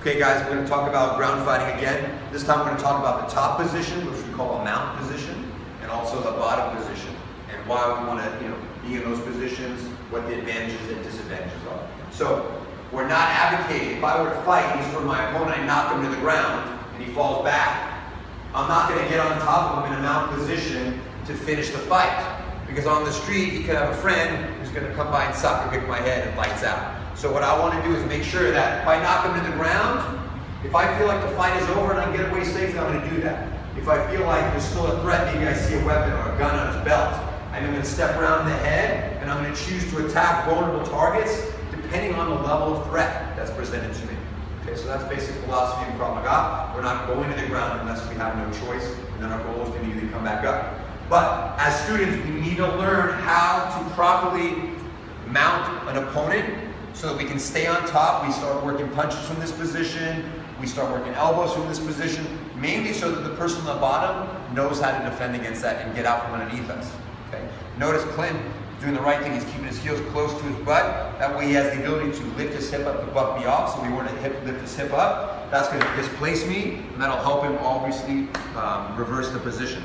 Okay guys, we're going to talk about ground fighting again. This time we're going to talk about the top position, which we call a mount position, and also the bottom position, and why we want to be in those positions, what the advantages and disadvantages are. So we're not advocating, if I were to fight, he's for my opponent, I knock him to the ground, and he falls back. I'm not going to get on top of him in a mount position to finish the fight. Because on the street, he could have a friend who's going to come by and soccer kick my head and lights out. So what I want to do is make sure that if I knock him to the ground, if I feel like the fight is over and I can get away safely, I'm going to do that. If I feel like there's still a threat, maybe I see a weapon or a gun on his belt, I'm going to step around the head and I'm going to choose to attack vulnerable targets depending on the level of threat that's presented to me. Okay, so that's basic philosophy in Krav Maga. We're not going to the ground unless we have no choice, and then our goal is to immediately come back up. But as students, we need to learn how to properly mount an opponent so that we can stay on top. We start working punches from this position, we start working elbows from this position, mainly so that the person on the bottom knows how to defend against that and get out from underneath us. Okay? Notice Clint doing the right thing. He's keeping his heels close to his butt. That way he has the ability to lift his hip up to butt me off. So we want to lift his hip up. That's going to displace me, and that'll help him obviously reverse the position.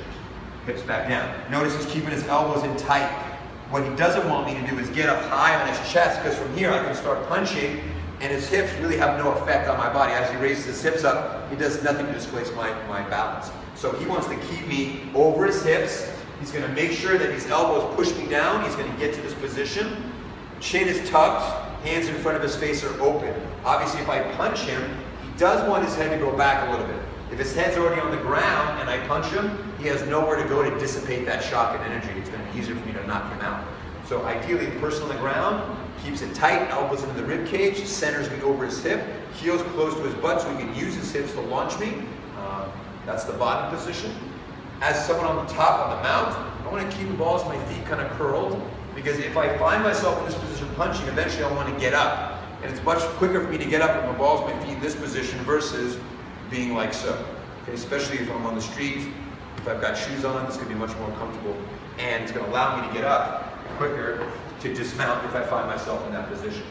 Hips back down. Notice he's keeping his elbows in tight. What he doesn't want me to do is get up high on his chest, because from here I can start punching and his hips really have no effect on my body. As he raises his hips up, he does nothing to displace my balance. So he wants to keep me over his hips. He's going to make sure that his elbows push me down. He's going to get to this position. Chin is tucked, hands in front of his face are open. Obviously if I punch him, he does want his head to go back a little bit. If his head's already on the ground and I punch him, he has nowhere to go to dissipate that shock and energy. It's going to be easier for me to knock him out. So ideally, the person on the ground keeps it tight, elbows into the rib cage, centers me over his hip, heels close to his butt so he can use his hips to launch me. That's the bottom position. As someone on the top, on the mount, I want to keep the balls of my feet kind of curled, because if I find myself in this position punching, eventually I want to get up. And it's much quicker for me to get up with my balls of my feet in this position versus being like so. Okay, especially if I'm on the street, if I've got shoes on, it's going to be much more comfortable, and it's going to allow me to get up quicker to dismount if I find myself in that position.